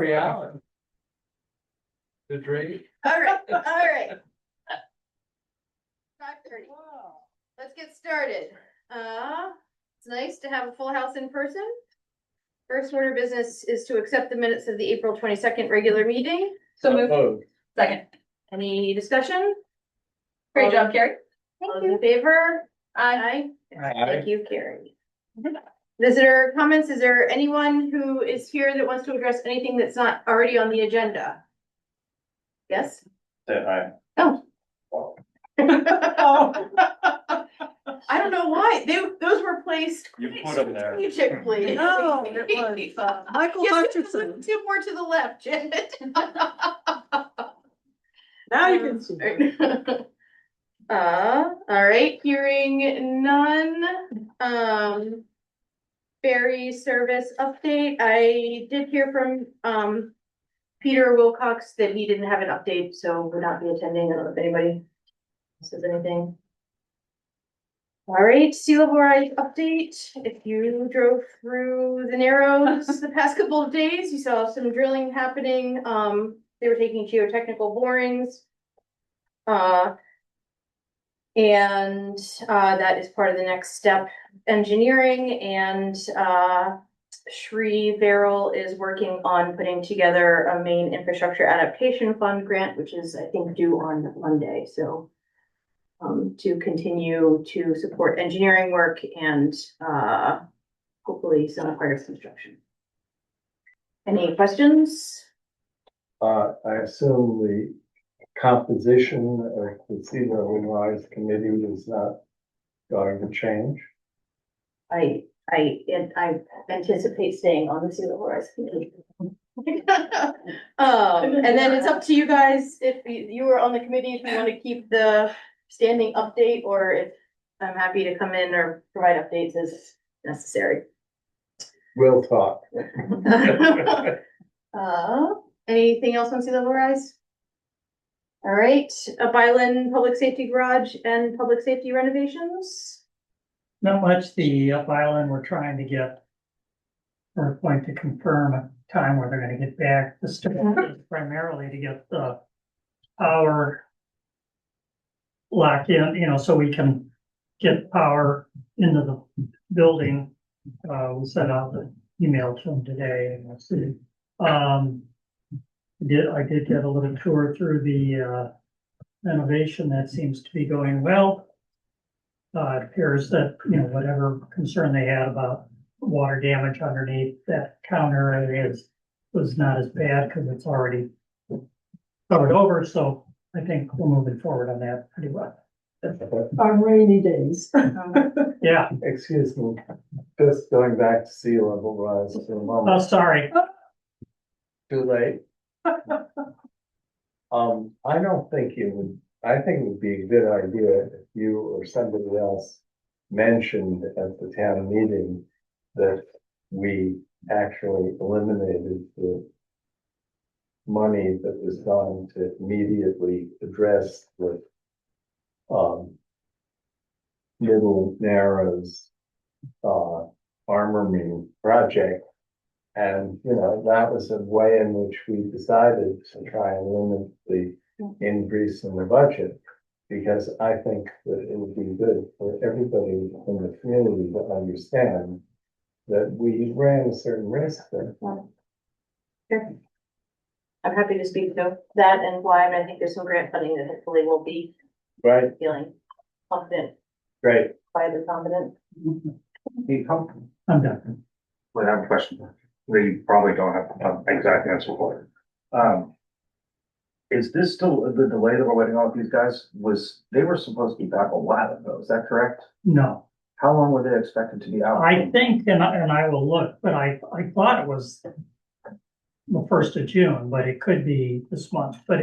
reality. The dream. All right. 5:30. Let's get started. It's nice to have a full house in person. First order of business is to accept the minutes of the April 22nd regular meeting. So moved. Moved. Second. Any discussion? Great job, Carrie. All those in favor? Aye. Aye. Thank you, Carrie. Visitor comments, is there anyone who is here that wants to address anything that's not already on the agenda? Yes? Aye. Oh. I don't know why, those were placed. You put them there. Strategically. No, it was, Michael Yes, Hutcherson. two more to the left, Janet. Now you can see. All right, hearing none. Ferry service update. I did hear from, Peter Wilcox that he didn't have an update, so would not be attending. I don't know if anybody says anything. All right, sea level rise update. If you drove through the Narrows the past couple of days, you saw some drilling happening. They were taking geotechnical borings. And that is part of the next step engineering, and Sri Beryl is working on putting together a main infrastructure adaptation fund grant, which is, I think, due on Monday. So to continue to support engineering work and hopefully some part of construction. Any questions? I assume the composition of the sea level rise committee is not going to change. I anticipate staying on the sea level rise committee. And then it's up to you guys if you are on the committee, if you want to keep the standing update, or if I'm happy to come in or provide updates as necessary. We'll talk. Anything else on sea level rise? All right, Up Island Public Safety Garage and public safety renovations. Not much. The Up Island, we're trying to get, we're going to confirm a time where they're gonna get back. The start is primarily to get the power locked in, so we can get power into the building. We sent out the email to them today, and we'll see. I did get a little tour through the renovation. That seems to be going well. It appears that, whatever concern they had about water damage underneath that counter area was not as bad because it's already covered over. So I think we're moving forward on that pretty well. On rainy days. Yeah. Excuse me, just going back to sea level rise for a Oh, moment. sorry. Too late. I don't think I think it would be a good idea if you or somebody else mentioned at the town meeting that we actually eliminated the money that was going to immediately address the Middle Narrows armoring project. And, that was a way in which we decided to try and limit the increase in the budget. Because I think that it would be good for everybody in the community to understand that we ran a certain risk there. Sure. I'm happy to speak to that and why, and I think there's some grant funding that hopefully will be Right, feeling confident, great. quietly confident. I'm done. I have a question. We probably don't have an exact answer for it. Is this still the delay that we're waiting on with these guys? They were supposed to be back a while ago, is that correct? No, How long were they expected to be out? I think, and I will look, but I thought it was the 1st of June, but it could be this month, but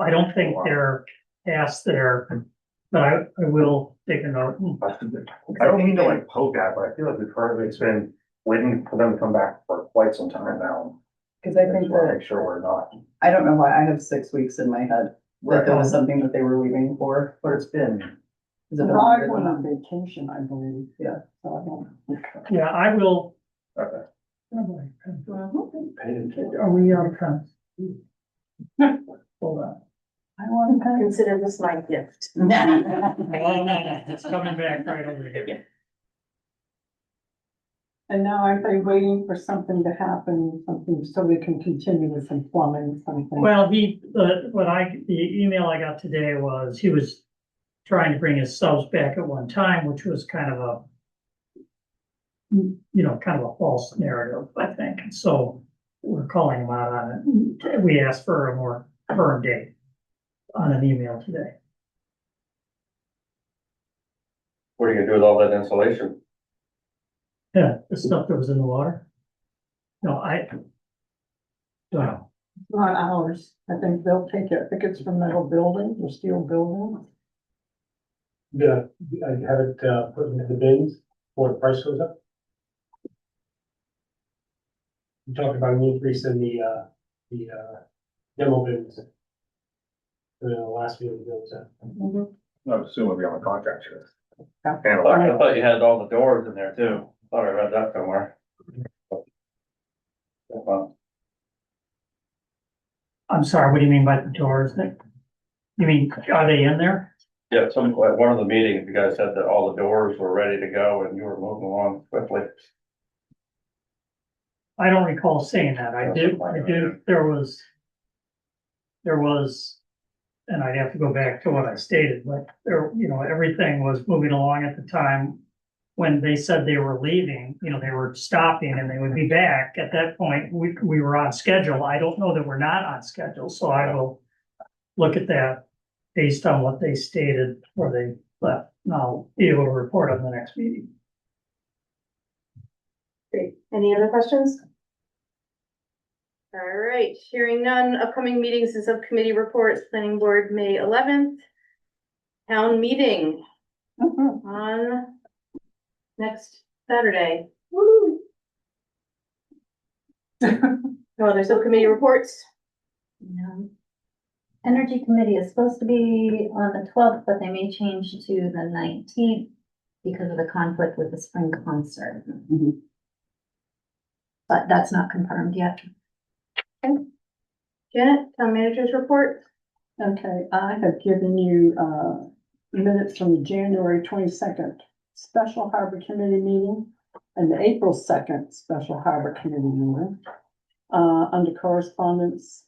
I don't think they're past there, but I will take a note. I don't mean to poke at, but I feel like we've heard it's been waiting for them to come back for quite some time now. Cause I I think just wanna that, make sure we're not. I don't know why, I have 6 weeks in my head, that there was something that they were leaving for. But it's been, Is it been Rod longer went than on that? vacation, I believe. Yeah. So I don't. Yeah, I will, okay. Are we out of time? Hold on. I want to. Consider this my gift. Oh, no, it's coming back right over here. And now are they waiting for something to happen, something, so they can continue with some plumbing, something? Well, the email I got today was he was trying to bring his subs back at one time, which was kind of kind of a false narrative, I think. And so we're calling him out on it. We asked for a more firm date on an email today. What are you gonna do with all that insulation? Yeah, the stuff that was in the water. No, I don't know. Not ours. I think they'll take it. I think it's from metal building, the steel building. Yeah, I have it, put into the bins before the price goes up. You talked about an increase in the demo bins. The last few bills, I assume it'll be on the contract. Sure. Yeah. Handle I that. thought you had all the doors in there too. Thought I read that somewhere. Well, I'm sorry, what do you mean by the doors? You mean, are they in there? yeah, at one of the meetings, you guys said that all the doors were ready to go and you were moving along quickly. I don't recall saying that. I did, there was, and I'd have to go back to what I stated, but there, everything was moving along at the time when they said they were leaving, they were stopping and they would be back. At that point, we were on schedule. I don't know that we're not on schedule, so I will look at that based on what they stated before they left. And I'll be able to report on the next meeting. Great. Any other questions? All right, hearing none, upcoming meetings and subcommittee reports, planning board, May 11th. Town meeting on next Saturday. Woo! No other subcommittee reports? No. Energy Committee is supposed to be on the 12th, but they may change to the 19th because of the conflict with the spring concert. Mhm. But that's not confirmed yet. Janet, town manager's report? Okay, I have given you, minutes from the January 22nd Special Harbor Committee meeting and the April 2nd Special Harbor Committee meeting. Under correspondence,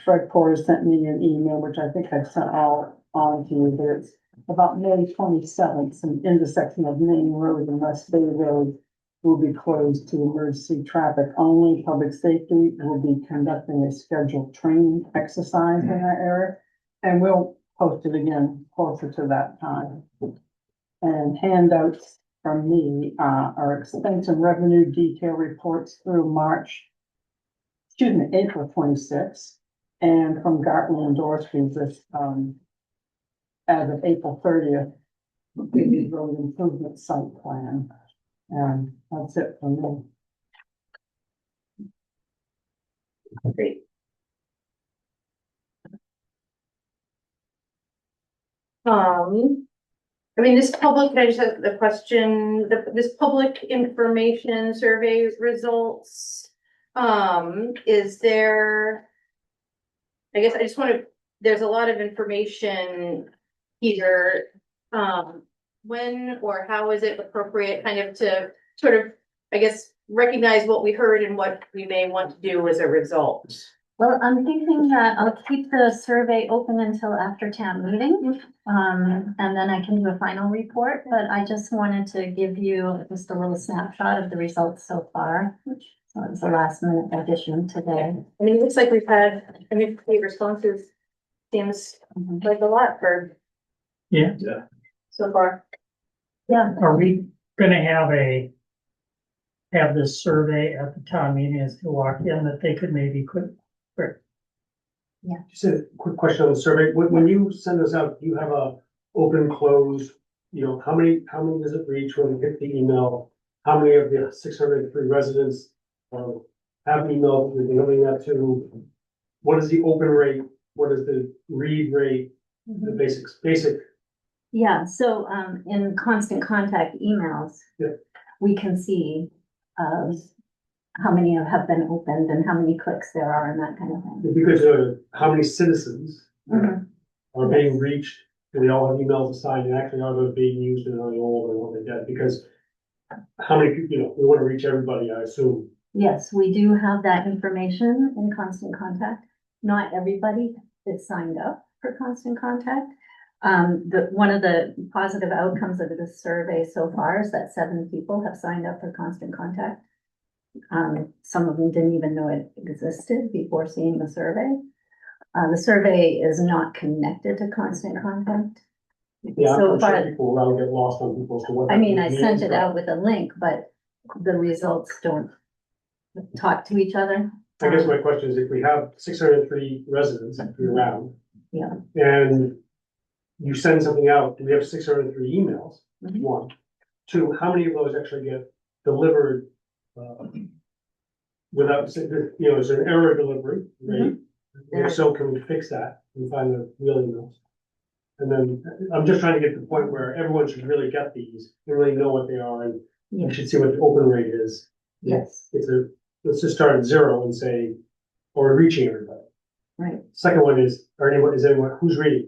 Fred Porter sent me an email, which I think I've sent all on to you, but it's about May 27th, an intersection of Main Road and West Bay Road will be closed to emergency traffic only. Public safety will be conducting a scheduled training exercise in that area. And we'll post it again closer to that time. And handouts from me, are expense and revenue detail reports through April 26th. And from Gartland and Dorsey, this, as of April 30th, the road improvement site plan. And that's it for me. Great. This public, I just have the question, this public information survey results, is there? I guess I just want to, there's a lot of information here, when or how is it appropriate kind of to sort of, I guess, recognize what we heard and what we may want to do as a result? Well, I'm thinking that I'll keep the survey open until after town meeting. And then I can do a final report, but I just wanted to give you just a little snapshot of the results so far. So it was a last minute addition today. It looks like we've had, the responses seems like a lot for Yeah. so far. Yeah, Are we gonna have this survey at the town meeting as they walk in that they could maybe Just a quick question on the survey. When you send this out, do you have a open, close, how many does it reach when we get the email? How many of the 603 residents, have email that they're going that to? What is the open rate? What is the read rate? The basic. yeah, so in constant contact emails. Yeah. We can see how many have been opened and how many clicks there are and that kind of thing. It'd be good to know how many citizens Mhm. are being reached, do they all have emails assigned, and actually are those being used and are they old or what they get, because how many, people, we wanna reach everybody, I assume. Yes, we do have that information in Constant Contact. Not everybody is signed up for Constant Contact. One of the positive outcomes of this survey so far is that 7 people have signed up for Constant Contact. Some of them didn't even know it existed before seeing the survey. The survey is not connected to Constant Contact. Yeah, So I'm far- sure people around get lost on people as to what. I mean, I that sent means, it but out with a link, but the results don't talk to each other. I guess my question is, if we have 603 residents year-round. Yeah. And you send something out, do we have 603 emails? Mhm. 1. 2, how many of those actually get delivered? Without, is there an error delivery rate? There If is. so, can we fix that and find the real emails? And then, I'm just trying to get to the point where everyone should really get these, and really know what they are, and we Yes, should see what the open rate is. yes, Let's just start at 0 and say, or reaching everybody. right. Second one is, who's reading?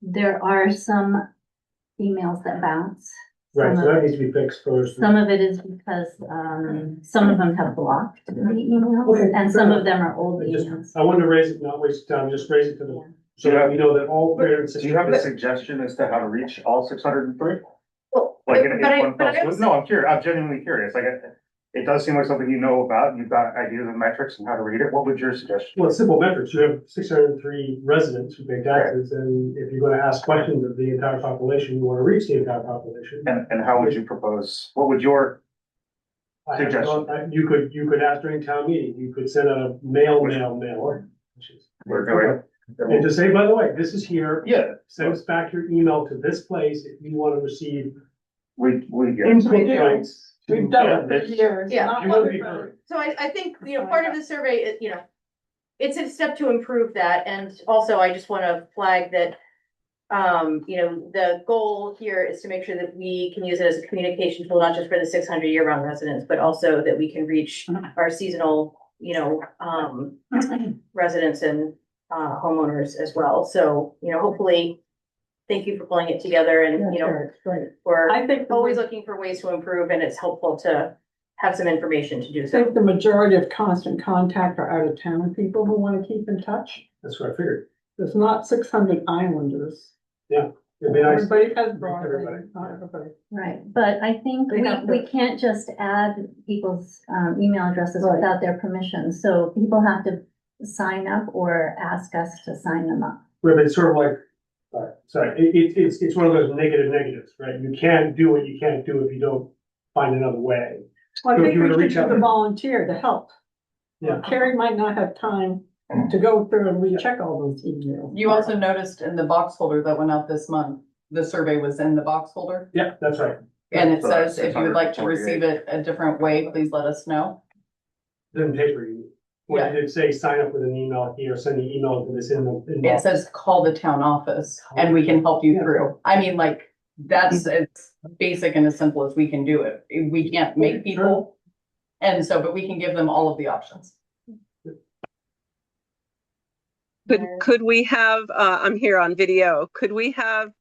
There are some emails that bounce. Right, Some so of that it- needs to be fixed first. Some of it is because, some of them have blocked the emails, Okay, and fair some enough. of them are old I just- emails. I wanted to raise it, not waste time, just raise it to Yeah. the, so that we know that all. Do you have a suggestion as to how to reach all 603? Like in one fell swoop? No, I'm curious, I'm genuinely curious, like, it does seem like something you know about, you've got ideas and metrics and how to read it, what would your suggestion? Well, it's simple metrics, you have 603 residents who pay taxes, and if you're gonna ask questions of the entire population, you wanna reach the entire population. And how would you propose, what would your, I have Suggestion. gone- You could ask during town meeting, you could send a mailer. we're doing? And to say, by the way, this is here, Yeah, send us back your email to this place if you wanna receive we get. input rights. We've done it for it's- years. Yeah. Not You will one be for- heard. So I think, part of the survey, it's a step to improve that, and also I just wanna flag that. The goal here is to make sure that we can use it as a communication tool, not just for the 600 year-round residents, but also that we can reach our seasonal, residents and homeowners as well. So, hopefully, thank you for pulling it together, and, Sure, it's great. we're I think always looking for ways to improve, and it's helpful to have some information to do I so. think the majority of Constant Contact are out of town people who want to keep in touch. That's what I figured. There's not 600 islanders. It'd be nice. Everybody has Everybody. broadband, not everybody. Right, but I think They have we to- can't just add people's, email addresses Right. without their permission, so people have to sign up or ask us to sign them up. But it's sort of like, sorry, it's one of those negatives, right? You can't do what you can't do if you don't find another way. Well, So I if think you were we to should reach out- do the volunteer to help. Yeah. Carrie might not have time to go through and recheck all those emails. You also noticed in the box folder that went out this month, the survey was in the box folder. Yeah, that's right. And it So that's says, if you would like to 648. receive it a different way, please let us know. Didn't paper you. What did it say? Sign up with an email here, send the email to this in the. It says, call the town office and we can help you through. I mean, like, that's as basic and as simple as we can do it. We can't make people. And so, but we can give them all of the options. Could we have, I'm here on video, could we have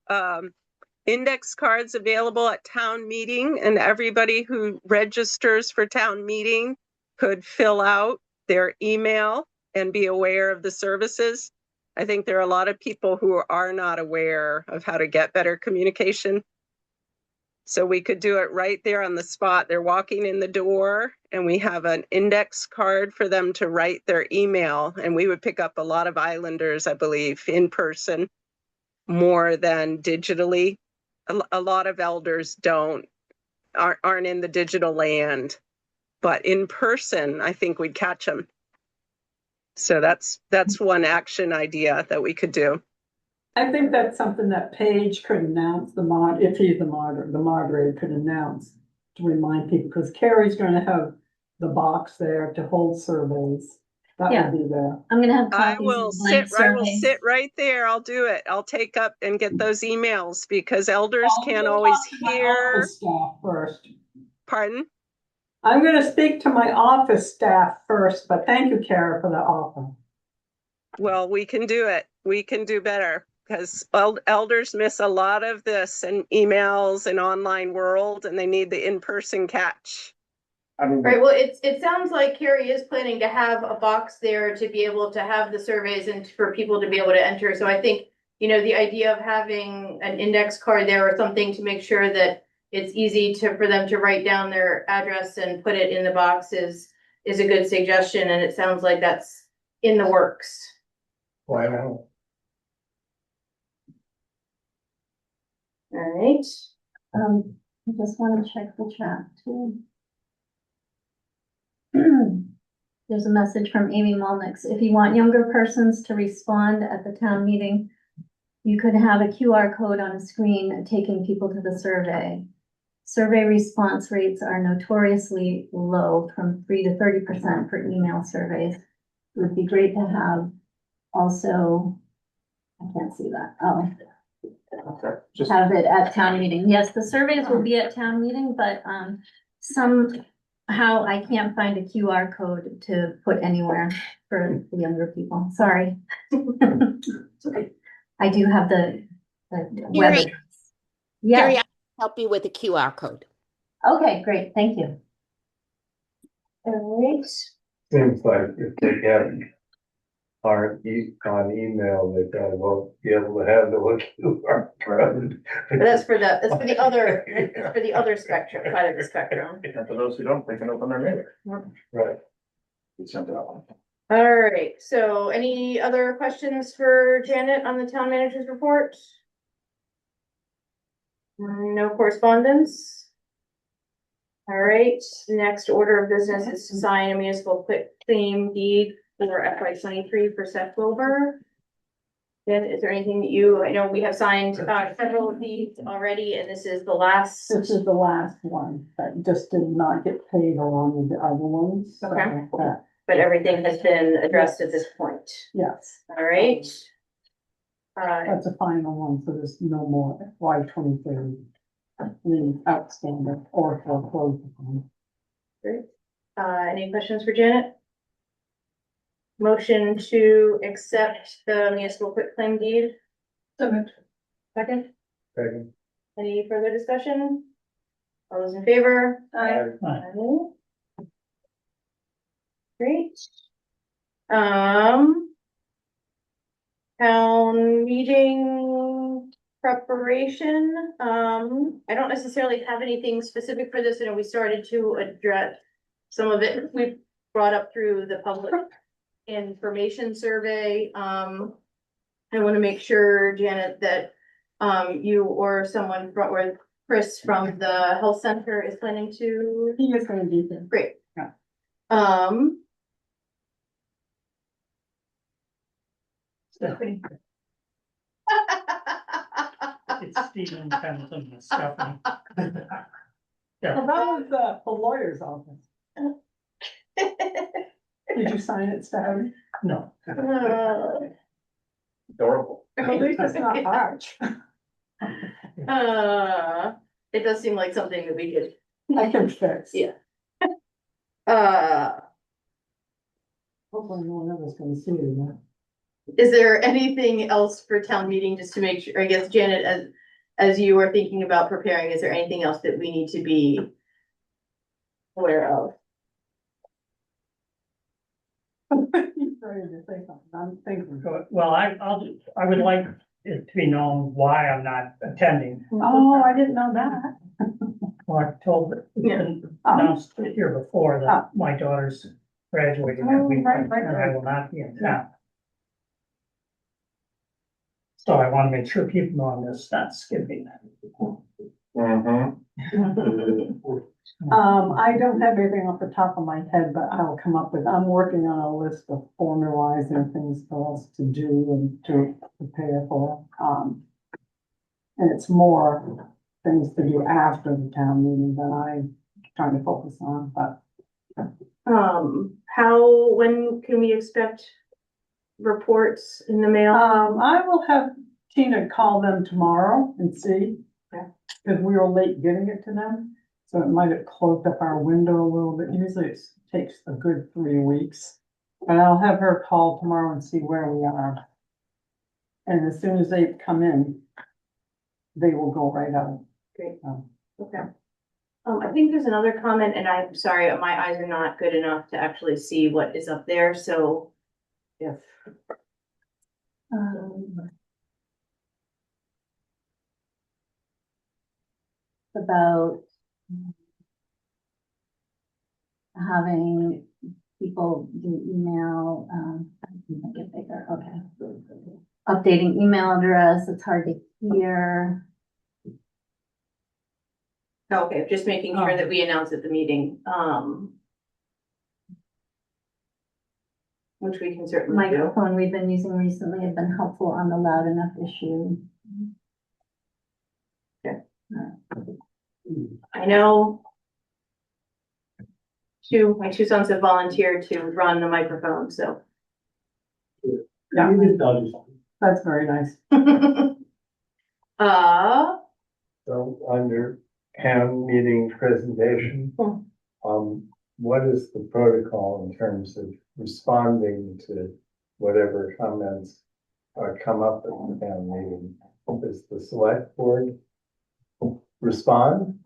index cards available at town meeting, and everybody who registers for town meeting could fill out their email and be aware of the services? I think there are a lot of people who are not aware of how to get better communication. So we could do it right there on the spot. They're walking in the door and we have an index card for them to write their email, and we would pick up a lot of islanders, I believe, in person more than digitally. A lot of elders aren't in the digital land, but in person, I think we'd catch them. So that's one action idea that we could do. I think that's something that Paige could announce, if he's the moderator could announce to remind people, because Carrie's gonna have the box there to hold surveys. That Yeah. would be there. I'm gonna have I copies will of blank surveys. sit right there. I'll do it. I'll take up and get those emails because elders I'll can't talk always to my hear. office staff first. Pardon? I'm gonna speak to my office staff first, but thank you, Kara, for the offer. Well, we can do it. We can do better because elders miss a lot of this in emails and online world, and they need the in-person catch. I mean, Right, well, it sounds like Carrie is planning to have a box there to be able to have the surveys and for people to be able to enter. So I think, you know, the idea of having an index card there or something to make sure that it's easy for them to write down their address and put it in the box is a good suggestion, and it sounds like that's in the works. Why not? All right. I just want to check the chat too. There's a message from Amy Molnix. If you want younger persons to respond at the town meeting, you could have a QR code on a screen taking people to the survey. Survey response rates are notoriously low, from 3 to 30% for email surveys. It would be great to have also, I can't see that. Oh, okay, just, have it at town meeting. Yes, the surveys will be at town meeting, but somehow I can't find a QR code to put anywhere for the younger people. Sorry. I do have the web Gary, address. Gary, Yeah, I can help you with a QR code. okay, great, thank you. All right. Seems like if they get on email, they probably won't be able to have the QR code. But that's for the other, it's for the other spectrum, side of the spectrum. and for those who don't, they can open their neighbor. Right. It's something else. All right, so any other questions for Janet on the town manager's report? No correspondence? All right, next order of business is to sign a municipal claim deed for FY 23 for Seth Wilbur. Then is there anything that I know we have signed several of these already, and this is the last. This is the last one that just did not get paid along with the other ones. So Okay. that- But everything has been addressed at this point. Yes, All right. that's a final one, so there's no more FY 23. Outstanding or foreclosed upon. Any questions for Janet? Motion to accept the municipal quitclaim deed. Second. Second. Any further discussion? All those in favor? Aye. Aye. Great. Town meeting preparation. I don't necessarily have anything specific for this, and we started to address some of it. We brought up through the public information survey. I want to make sure, Janet, that you or someone from, or Chris from the health center is planning to. He is gonna be there. Great. Yeah. It's Stephen Pendleton and Stephanie. Yeah. Well, that was the lawyer's office. Did you sign it, Stabby? No, Adorable. At least it's not Arch. It does seem like something that we could. I can fix. Yeah. Hopefully no one else is gonna see it now. Is there anything else for town meeting, just to make sure, I guess, Janet, as you are thinking about preparing, is there anything else that we need to be aware of? He's ready to say something. I'm thinking. well, I would like it to be known why I'm not attending. Oh, I didn't know that. Well, I told it, it's been announced here before that my daughter's graduating that Oh, week, right, and right, I right. will not be in town. So I want to make sure people know I'm just not skipping that. Mm-hmm. I don't have anything off the top of my head, but I'll come up with, I'm working on a list of formalizing things for us to do and to prepare for. And it's more things to do after the town meeting that I'm trying to focus on, but When can we expect reports in the mail? I will have Tina call them tomorrow and see. Okay. Cause we were late getting it to them. So it might have clogged up our window a little bit. Usually it takes a good 3 weeks. And I'll have her call tomorrow and see where we are. And as soon as they come in, they will go right out. Great. Um, Okay. I think there's another comment, and I'm sorry, my eyes are not good enough to actually see what is up there, so if. About having people do email, make it bigger, okay. Updating email address, it's hard to hear. Okay, just making sure that we announce at the meeting, which we can certainly do. Microphone we've been using recently have been helpful on the loud enough issue. I know my two sons have volunteered to run the microphone, so. Yeah. Even Doug's. That's very nice. So under town meeting presentation, what is the protocol in terms of responding to whatever comments come up at the town meeting? Does the select board respond?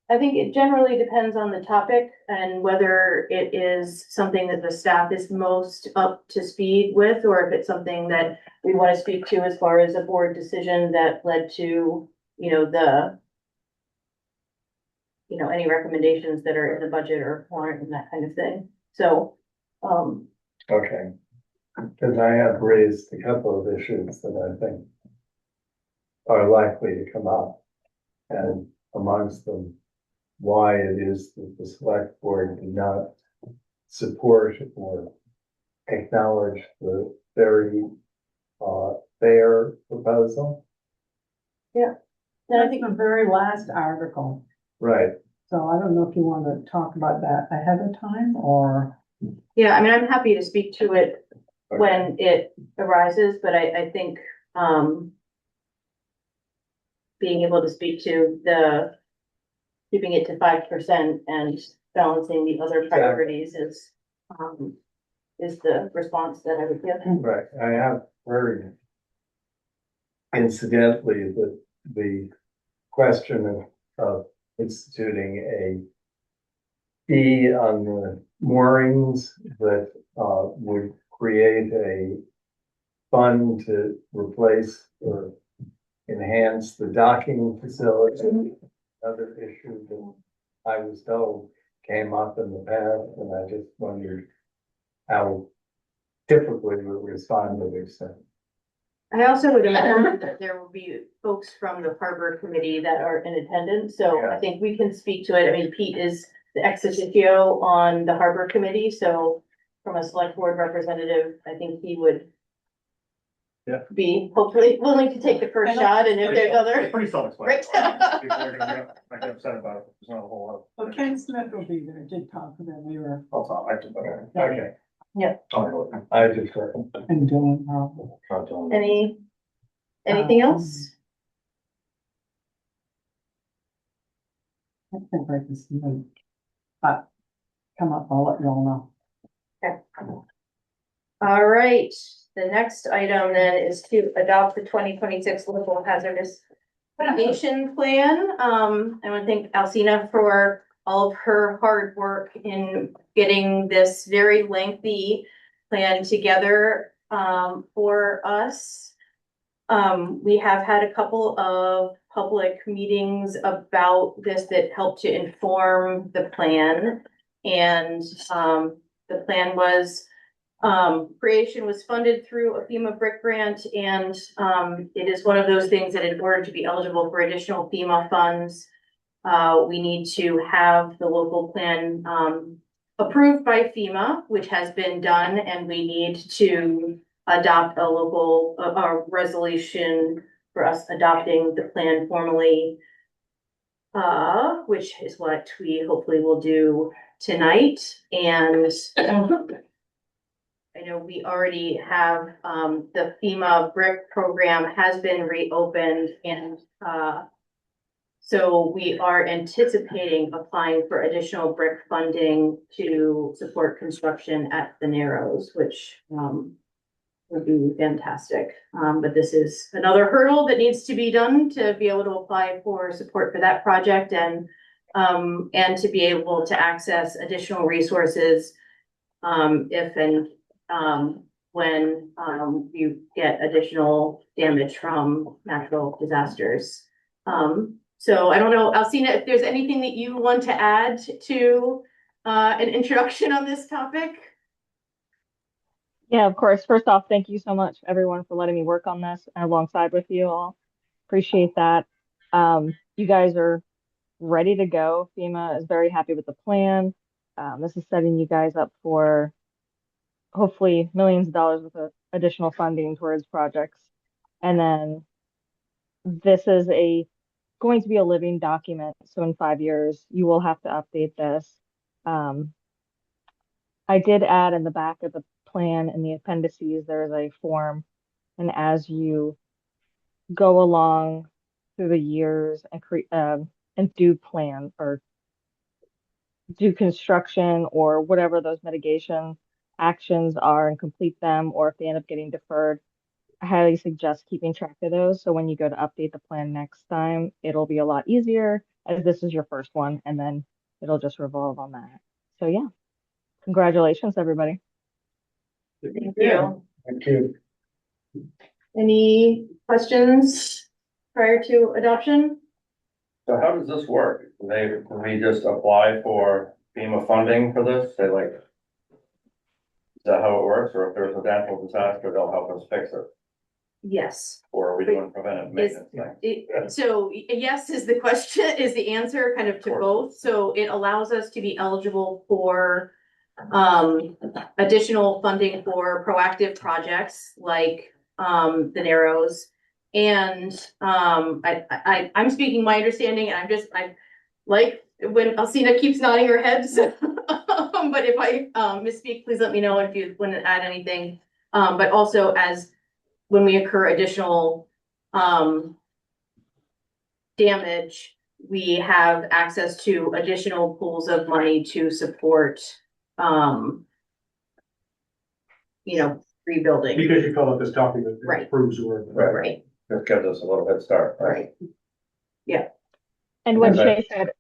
I think it generally depends on the topic and whether it is something that the staff is most up to speed with, or if it's something that we want to speak to as far as a board decision that led to, any recommendations that are in the budget or warrant and that kind of thing. So, Okay, because I have raised a couple of issues that I think are likely to come up. And amongst them, why it is that the select board did not support or acknowledge the very fair proposal. and I That's think, the very last article. Right, So I don't know if you want to talk about that ahead of time or. yeah, I mean, I'm happy to speak to it when it arises, but I think, being able to speak to keeping it to 5% and balancing the other priorities is the response that I would give. right. I have heard incidentally that the question of instituting a fee on the moorings that would create a fund to replace or enhance the docking facility. Another issue that I was told came up in the past, and I just wondered how typically we respond to these things. I also would imagine that there will be folks from the harbor committee that are in attendance, so I Yeah. think we can speak to it. I mean, Pete is the ex officio on the harbor committee, so from a select board representative, I think he would be hopefully willing to take the first shot, and if there's other. Pretty self-explanatory. People are gonna get upset about it. There's not a whole lot. Well, Ken Smith will be there, did talk to them, they were, I'll talk, I can, okay. Okay. Yeah. I'll handle it. I just heard. and doing, I'll tell them. Anything else? I think I can see them. But come up, I'll let you all know. All right, the next item then is to adopt the 2026 local hazardous mitigation plan. I want to thank Alcina for all of her hard work in getting this very lengthy plan together, for us. We have had a couple of public meetings about this that helped to inform the plan. And, the plan was, creation was funded through a FEMA brick grant, and it is one of those things that in order to be eligible for additional FEMA funds, we need to have the local plan approved by FEMA, which has been done, and we need to adopt a local resolution for us adopting the plan formally, which is what we hopefully will do tonight. And I know we already have, the FEMA brick program has been reopened, and So we are anticipating applying for additional brick funding to support construction at the Narrows, which, would be fantastic. But this is another hurdle that needs to be done to be able to apply for support for that project and to be able to access additional resources, if and, when, you get additional damage from natural disasters. So I don't know, Alcina, if there's anything that you want to add to, an introduction on this topic? Yeah, of course. First off, thank you so much, everyone, for letting me work on this alongside with you all. Appreciate that. You guys are ready to go. FEMA is very happy with the plan. This is setting you guys up for hopefully millions of dollars with additional funding towards projects. And then this is going to be a living document. So in 5 years, you will have to update this. I did add in the back of the plan in the appendices, there is a form. And as you go along through the years and do plan or do construction or whatever those mitigation actions are and complete them, or if they end up getting deferred, I highly suggest keeping track of those. So when you go to update the plan next time, it'll be a lot easier as this is your first one, and then it'll just revolve on that. So yeah, congratulations, everybody. Thank you. Thank you. Any questions prior to adoption? So how does this work? Can we just apply for FEMA funding for this? Say like, is that how it works? Or if there's a natural disaster, they'll help us fix it? Yes. Or are we doing preventive maintenance things? So yes is the question, is the answer kind of to both. So it allows us to be eligible for additional funding for proactive projects like the Narrows. And I'm speaking my understanding, and I like when Alcina keeps nodding her head, so but if I misspeak, please let me know if you want to add anything. But also as when we incur additional damage, we have access to additional pools of money to support rebuilding. Because you fill out this document that Right. proves we're. Right, Just gives us a little head start, right? right. And what Okay. Shay said,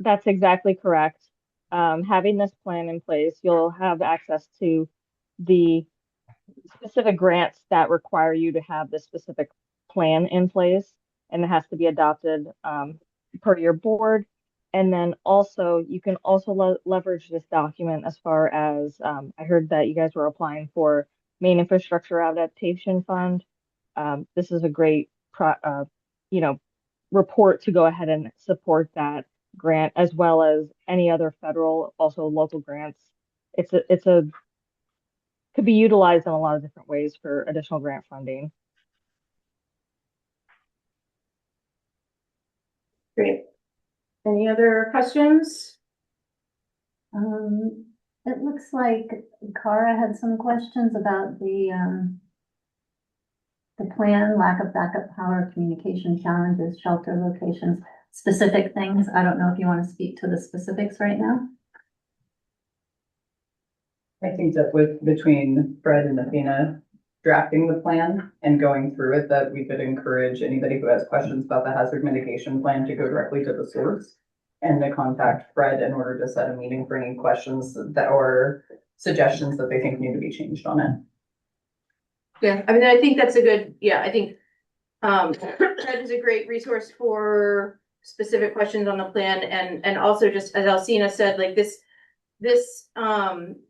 that's exactly correct. Having this plan in place, you'll have access to the specific grants that require you to have this specific plan in place, and it has to be adopted per your board. And then also, you can also leverage this document as far as I heard that you guys were applying for Main Infrastructure Adaptation Fund. This is a great report to go ahead and support that grant, as well as any other federal, also local grants. Could be utilized in a lot of different ways for additional grant funding. Great. Any other questions? It looks like Cara had some questions about the plan, lack of backup power, communication challenges, shelter locations, specific things. I don't know if you want to speak to the specifics right now. I think that between Fred and Athena drafting the plan and going through it, that we could encourage anybody who has questions about the hazard mitigation plan to go directly to the source and to contact Fred in order to set a meeting for any questions or suggestions that they think need to be changed on it. Yeah, I mean, I think that's a good, I think Fred is a great resource for specific questions on the plan, and also just as Alcina said, like this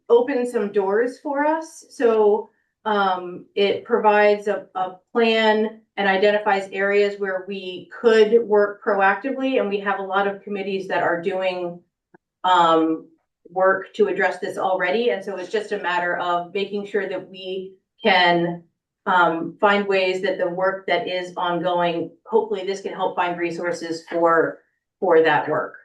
opens some doors for us. So it provides a plan and identifies areas where we could work proactively, and we have a lot of committees that are doing work to address this already. And so it's just a matter of making sure that we can find ways that the work that is ongoing, hopefully this can help find resources for that work.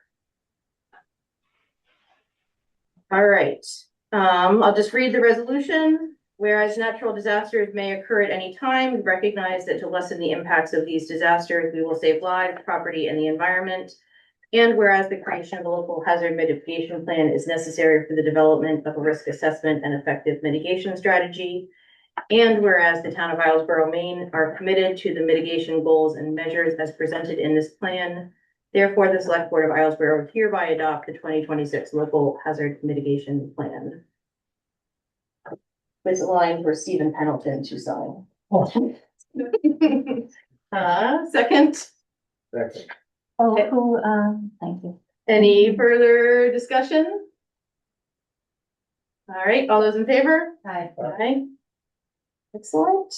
All right, I'll just read the resolution. Whereas natural disasters may occur at any time, we recognize that to lessen the impacts of these disasters, we will save lives, property, and the environment. And whereas the creation of a local hazard mitigation plan is necessary for the development of a risk assessment and effective mitigation strategy. And whereas the town of Islesboro, Maine are committed to the mitigation goals and measures as presented in this plan. Therefore, the select board of Islesboro hereby adopt the 2026 local hazard mitigation plan. With a line for Stephen Pendleton to sign. Second, Second. Oh, thank you. any further discussion? All right, all those in favor? Aye. Aye. Excellent.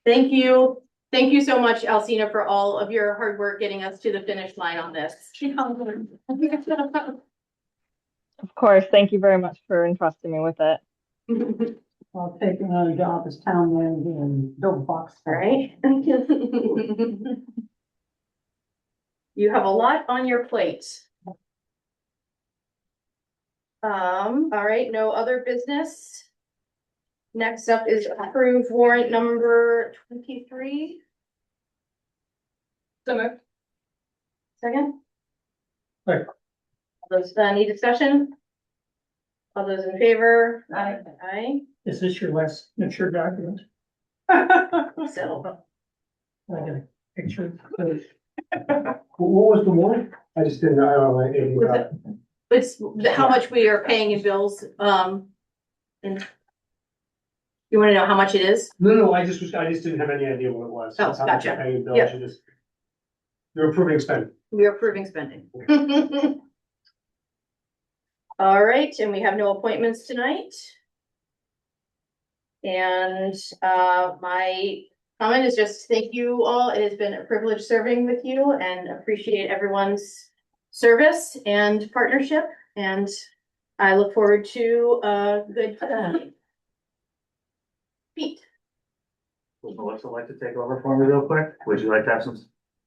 Thank you. Thank you so much, Alcina, for all of your hard work getting us to the finish line on this. Of course, thank you very much for entrusting me with it. While taking on a job as town manager in Bill Fox. All right. You have a lot on your plate. All right, no other business. Next up is approved warrant number 23. So moved. Second? Second. All those, any discussion? All those in favor? Aye. Aye. Is this your last mature document? So, I get a picture. What was the warrant? I just didn't know. I don't know anything Was about it. it's how much we are paying in bills, and you wanna know how much it is? No, I just didn't have any idea what it was. Oh, How much gotcha. you're paying bills, Yep. You're approving spending. We are approving spending. All right, and we have no appointments tonight. And my comment is just thank you all. It has been a privilege serving with you and appreciate everyone's service and partnership. And I look forward to a good Pete. Would Melissa like to take over for me real quick? Would you like to have some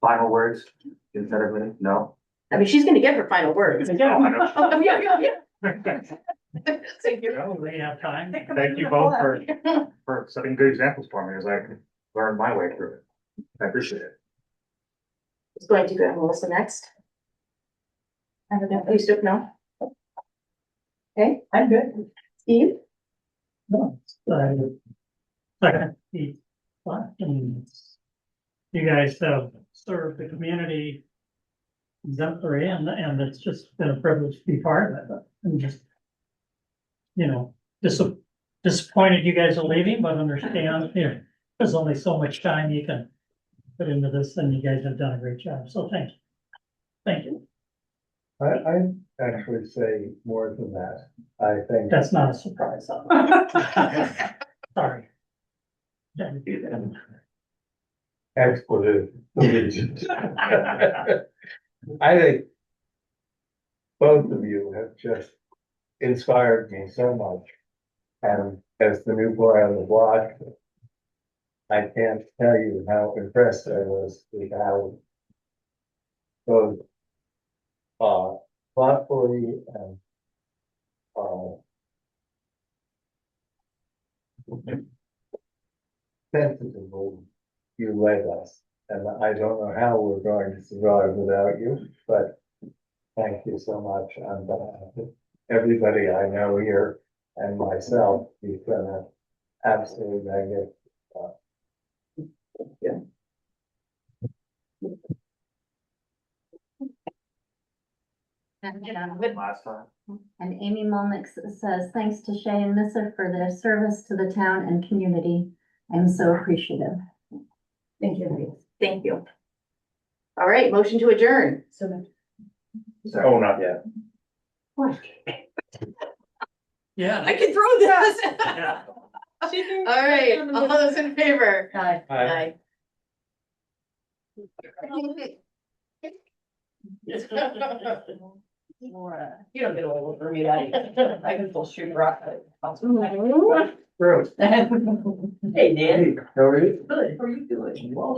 final words instead of me? No? I mean, she's gonna get her final words. Oh, I know. Oh, yeah. Thank you. Oh, we have time. Thank you both for setting good examples for me as I learn my way through it. I appreciate it. It's going to go to Melissa next. I don't know, please don't know. Okay, I'm good. Steve? No, second, you guys have served the community exemplary and it's just been a privilege to be part of it. I'm just, disappointed you guys are leaving, but understand, there's only so much time you can put into this and you guys have done a great job. So thank you. Thank you. I actually say more than that. I think That's not a surprise. Sorry. expletive allegiance. I think both of you have just inspired me so much. And as the new boy on the block, I can't tell you how impressed I was with how both thoughtfully and sensitively you led us. And I don't know how we're going to survive without you, but thank you so much. And everybody I know here and myself, you've done an absolutely magnificent job. Last time. And Amy Mulnick says, thanks to Shay and Missa for their service to the town and community. I'm so appreciative. Thank you. Thank you. All right, motion to adjourn. So. Oh, not yet. Yeah. I can throw this. Yeah. All right, all those in favor? Aye. Aye. You don't get old for me, that I can still shoot rock. Mhm. Bruce. Hey, Dan. How are you? Good, how are you doing?